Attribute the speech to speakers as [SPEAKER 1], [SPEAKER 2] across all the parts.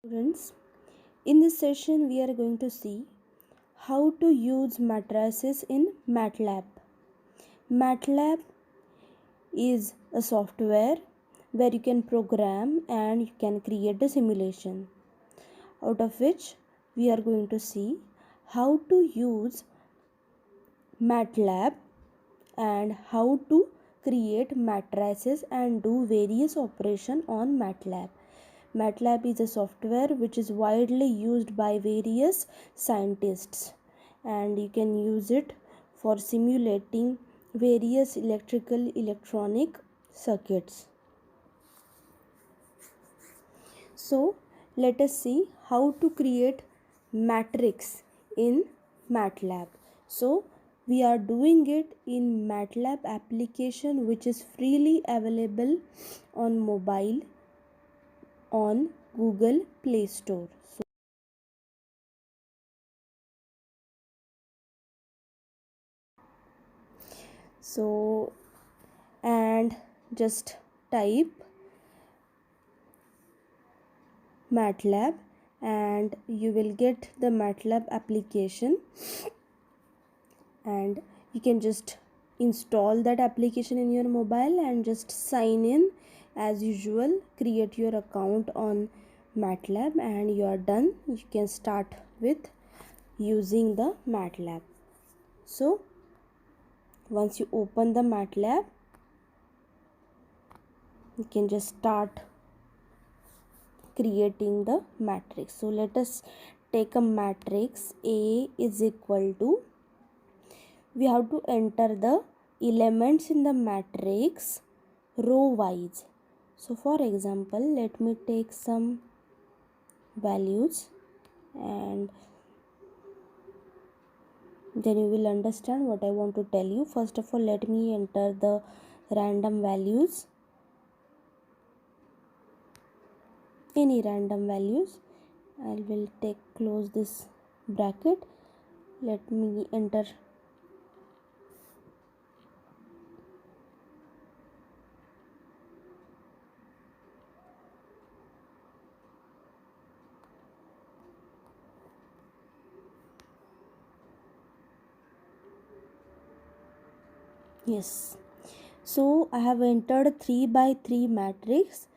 [SPEAKER 1] Students, in this session we are going to see how to use matrices in MATLAB. MATLAB is a software where you can program and you can create a simulation, out of which we are going to see how to use MATLAB and how to create matrices and do various operations on MATLAB. MATLAB is a software which is widely used by various scientists, and you can use it for simulating various electronic circuits. So let us see how to create matrix in MATLAB. So we are doing it in MATLAB application, which is freely available on mobile on Google Play Store. So and just type MATLAB and you will get the MATLAB application, and you can just install that application in your mobile and just sign in as usual. Create your account on MATLAB and you are done. You can start with using the MATLAB. So once you open the MATLAB, you can just start creating the matrix. So let us take a matrix. A is equal to, we have to enter the elements in the matrix row wise. So for example, let me take some values and then you will understand what I want to tell you. First of all, let me enter the random values, any random values. I will close this bracket. Let me enter yes. So I have entered 3 by 3 matrix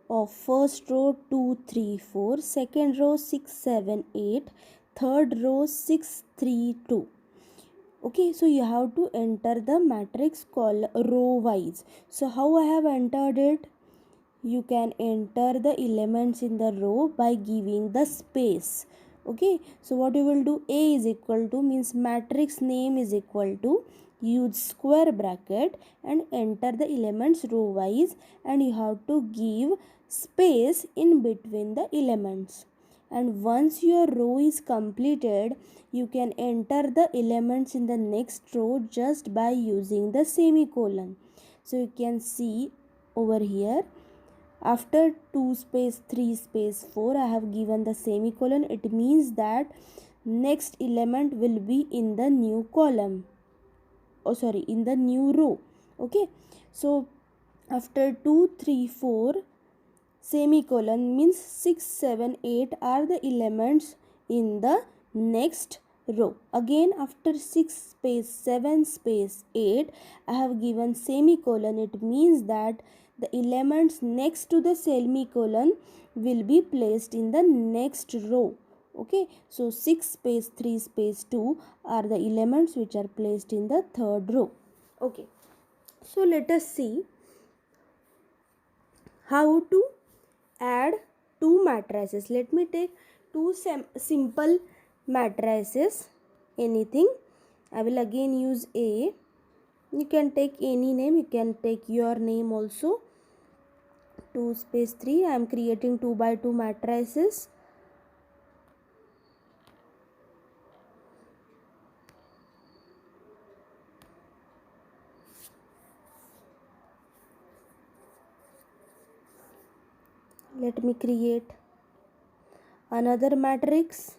[SPEAKER 1] of first row 2 3 4, second row 6 7 8, third row 6 3 2. Okay, so you have to enter the matrix row wise. So how I have entered it? You can enter the elements in the row by giving the space. Okay, so what you will do, A is equal to means matrix name is equal to, use square bracket and enter the elements row wise, and you have to give space in between the elements. And once your row is completed, you can enter the elements in the next row just by using the semicolon. So you can see over here, after 2 space 3 space 4 I have given the semicolon. It means that next element will be in the new column, in the new row. Okay, so after 2 3 4 semicolon means 6 7 8 are the elements in the next row. Again after 6 space 7 space 8 I have given semicolon. It means that the elements next to the semicolon will be placed in the next row. Okay, so 6 space 3 space 2 are the elements which are placed in the third row. Okay, so let us see how to add two matrices. Let me take two simple matrices, anything. I will again use A. You can take any name, you can take your name also. 2 space 3, I am creating 2 by 2 matrices. Let me create another matrix.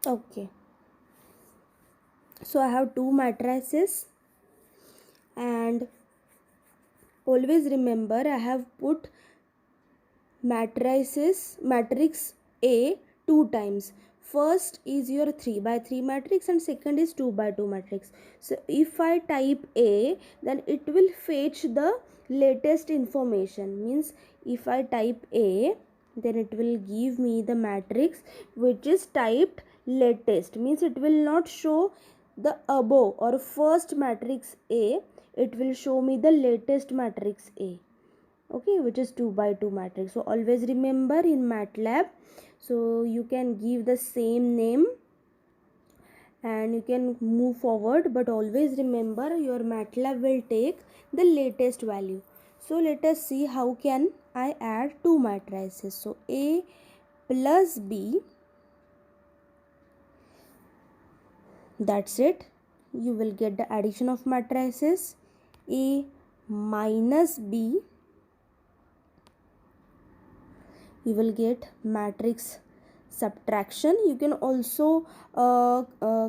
[SPEAKER 1] Okay, so I have two matrices, and always remember I have put matrix A two times. First is your 3 by 3 matrix and second is 2 by 2 matrix. So if I type A, then it will fetch the latest information. Means if I type A, then it will give me the matrix which is typed latest. Means it will not show the above or first matrix A, it will show me the latest matrix A. Okay, which is 2 by 2 matrix. So always remember in MATLAB, so you can give the same name and you can move forward, but always remember your MATLAB will take the latest value. So let us see how can I add two matrices. So A plus B, that's it. You will get the addition of matrices. A minus B, you will get matrix subtraction. You can also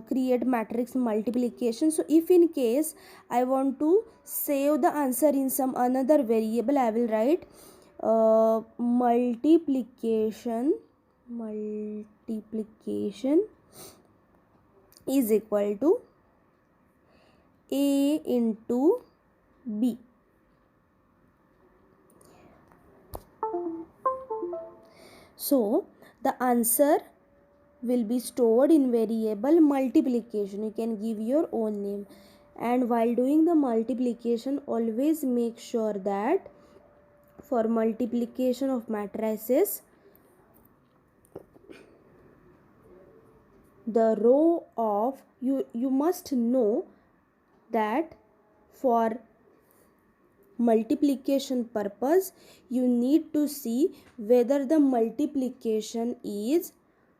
[SPEAKER 1] create matrix multiplication. So if in case I want to save the answer in some another variable, I will write multiplication is equal to A into B. So the answer will be stored in variable multiplication. You can give your own name, and while doing the multiplication always make sure that for multiplication of matrices, the row of you must know that for multiplication purpose you need to see whether the multiplication is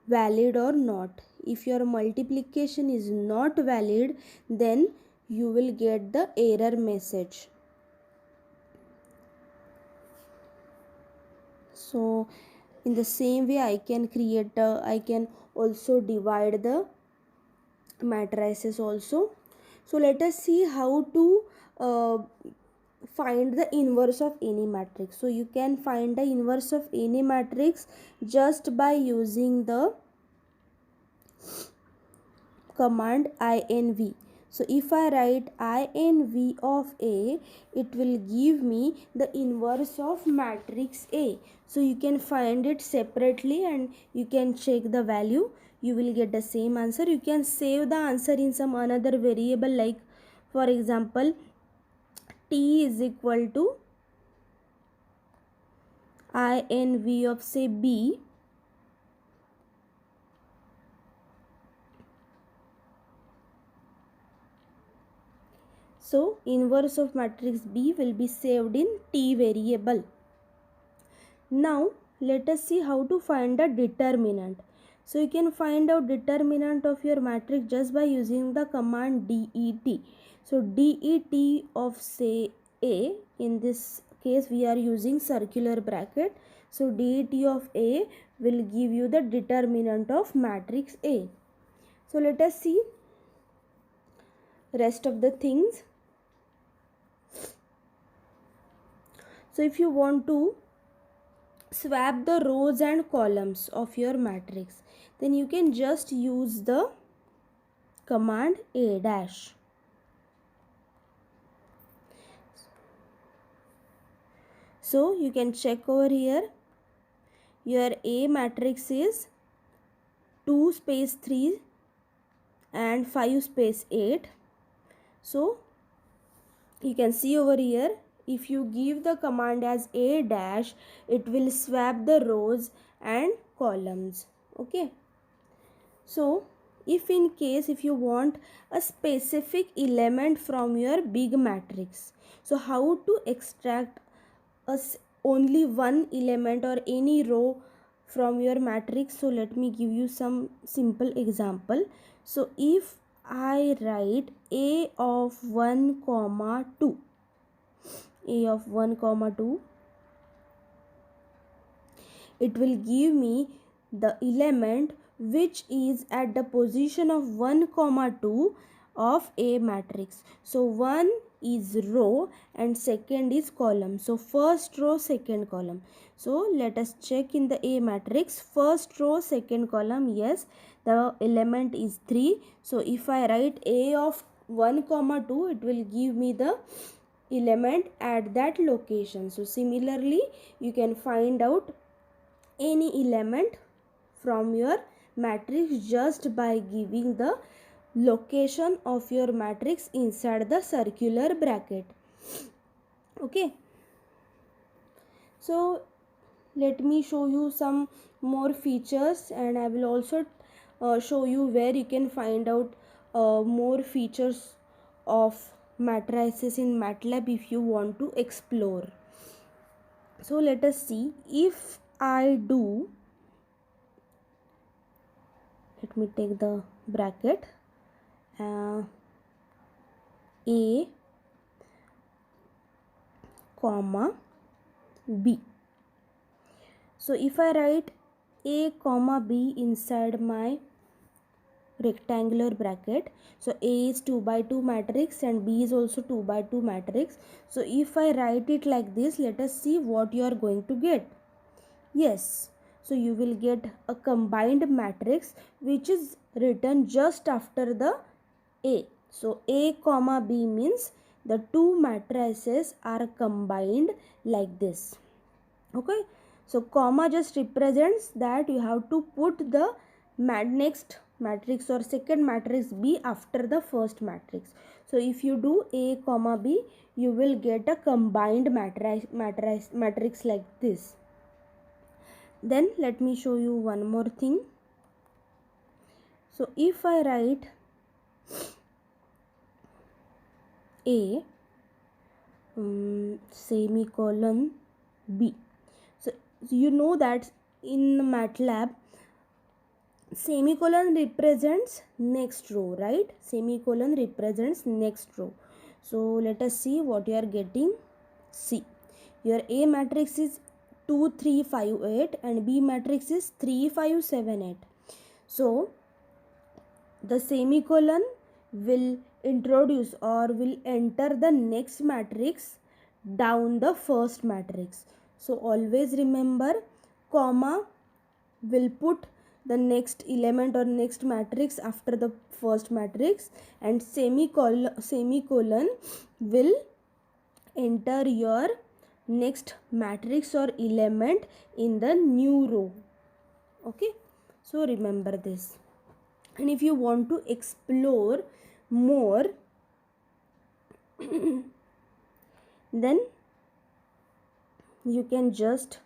[SPEAKER 1] valid or not. If your multiplication is not valid, then you will get the error message. So in the same way I can also divide the matrices also. So let us see how to find the inverse of any matrix. So you can find the inverse of any matrix just by using the command inv. So if I write inv of A, it will give me the inverse of matrix A. So you can find it separately and you can check the value. You will get the same answer. You can save the answer in some another variable, like for example T is equal to inv of say B. So inverse of matrix B will be saved in T variable. Now let us see how to find the determinant. So you can find out determinant of your matrix just by using the command det. So det of say A, in this case we are using circular bracket. So det of A will give you the determinant of matrix A. So let us see rest of the things. So if you want to swap the rows and columns of your matrix, then you can just use the command a dash. So you can check over here, your A matrix is 2 space 3 and 5 space 8. So you can see over here, if you give the command as a dash, it will swap the rows and columns. Okay. So if in case if you want a specific element from your big matrix, so how to extract only one element or any row from your matrix? So let me give you some simple example. So if I write a of 1 comma 2, a of 1 comma 2, it will give me the element which is at the position of 1 comma 2 of A matrix. So 1 is row and second is column. So first row, second column. So let us check in the A matrix. First row, second column, yes, the element is 3. So if I write A of 1 comma 2, it will give me the element at that location. So similarly, you can find out any element from your matrix just by giving the location of your matrix inside the circular bracket. Okay, so let me show you some more features, and I will also show you where you can find out more features of matrices in MATLAB if you want to explore. So let us see. If I do, let me take the bracket, A comma B. So if I write A comma B inside my rectangular bracket, so A is 2 by 2 matrix and B is also 2 by 2 matrix. So if I write it like this, let us see what you are going to get. Yes, so you will get a combined matrix which is written just after the A. So A comma B means the two matrices are combined like this. Okay, so comma just represents that you have to put the next matrix or second matrix B after the first matrix. So if you do A comma B, you will get a combined matrix like this. Then let me show you one more thing. So if I write A semicolon B, so you know that in MATLAB semicolon represents next row, right? Semicolon represents next row. So let us see what you are getting. See, your A matrix is 2 3 5 8 and B matrix is 3 5 7 8. So the semicolon will introduce or will enter the next matrix down the first matrix. So always remember, comma will put the next element or next matrix after the first matrix, and semicolon will enter your next matrix or element in the new row. Okay, so remember this. And if you want to explore more, then you can just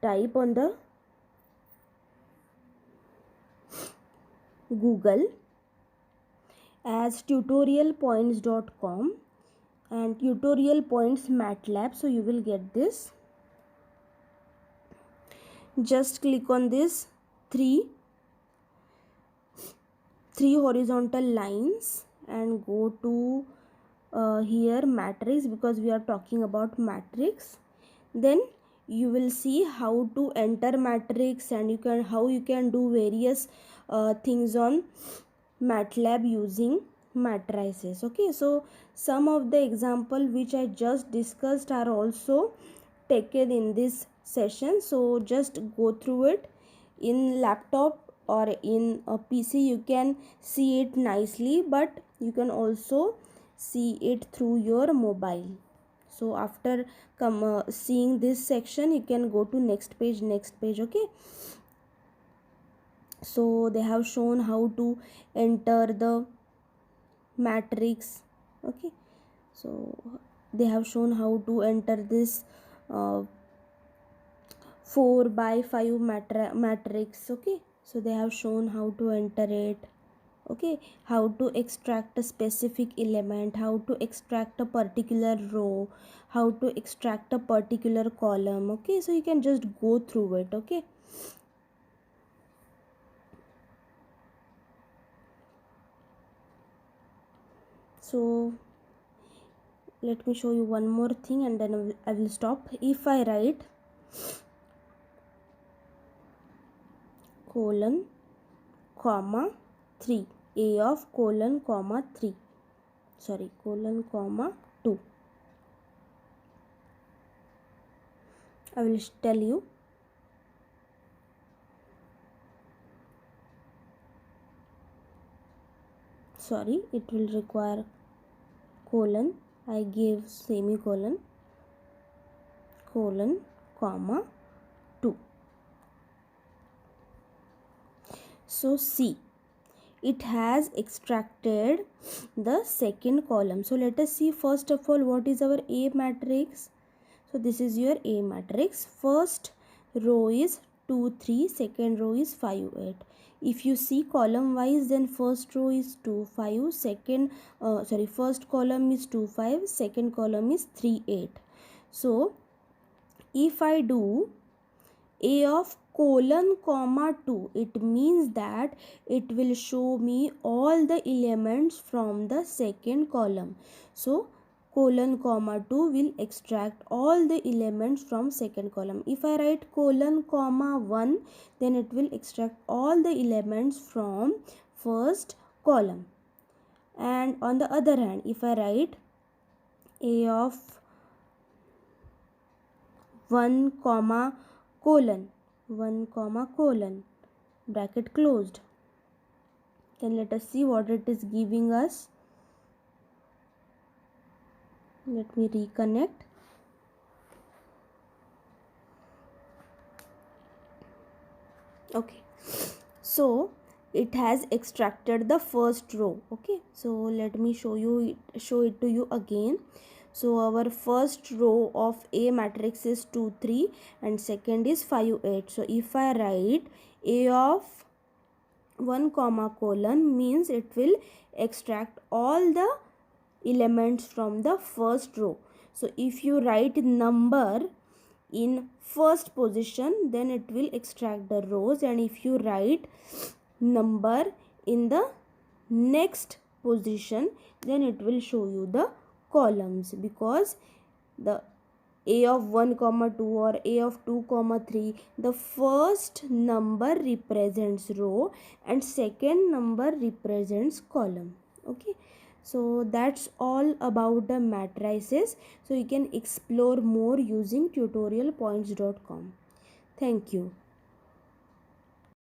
[SPEAKER 1] type on the Google as tutorialpoints.com and tutorial points MATLAB, so you will get this. Just click on this three horizontal lines and go to here matrix, because we are talking about matrix. Then you will see how to enter matrix, and how you can do various things on MATLAB using matrices. Okay, so some of the example which I just discussed are also taken in this session, so just go through it. In laptop or in a PC you can see it nicely, but you can also see it through your mobile. So after seeing this section, you can go to next page. Okay, so they have shown how to enter the matrix. Okay, so they have shown how to enter this 4 by 5 matrix. Okay, so they have shown how to enter it. Okay, how to extract a specific element, how to extract a particular row, how to extract a particular column. Okay, so you can just go through it. Okay, so let me show you one more thing and then I will stop. If I write colon comma 3, A of colon comma 3, sorry, colon comma 2. I will tell you. Sorry, it will require colon. I gave semicolon, colon comma 2. So C, it has extracted the second column. So let us see first of all what is our A matrix. So this is your A matrix. First row is 2 3, second row is 5 8. If you see column wise, then first row is 2 5, first column is 2 5, second column is 3 8. So if I do A of colon comma 2, it means that it will show me all the elements from the second column. So colon comma 2 will extract all the elements from second column. If I write colon comma 1, then it will extract all the elements from first column. And on the other hand, if I write A of 1 comma colon, 1 comma colon, bracket closed, then let us see what it is giving us. Let me reconnect. Okay, so it has extracted the first row. Okay, so let me show it to you again. So our first row of A matrix is 2 3 and second is 5 8. So if I write A of 1 comma colon, means it will extract all the elements from the first row. So if you write number in first position, then it will extract the rows, and if you write number in the next position, then it will show you the columns, because the A of 1 comma 2 or A of 2 comma 3, the first number represents row and second number represents column. Okay, so that's all about the matrices. So you can explore more using tutorialpoints.com. Thank you.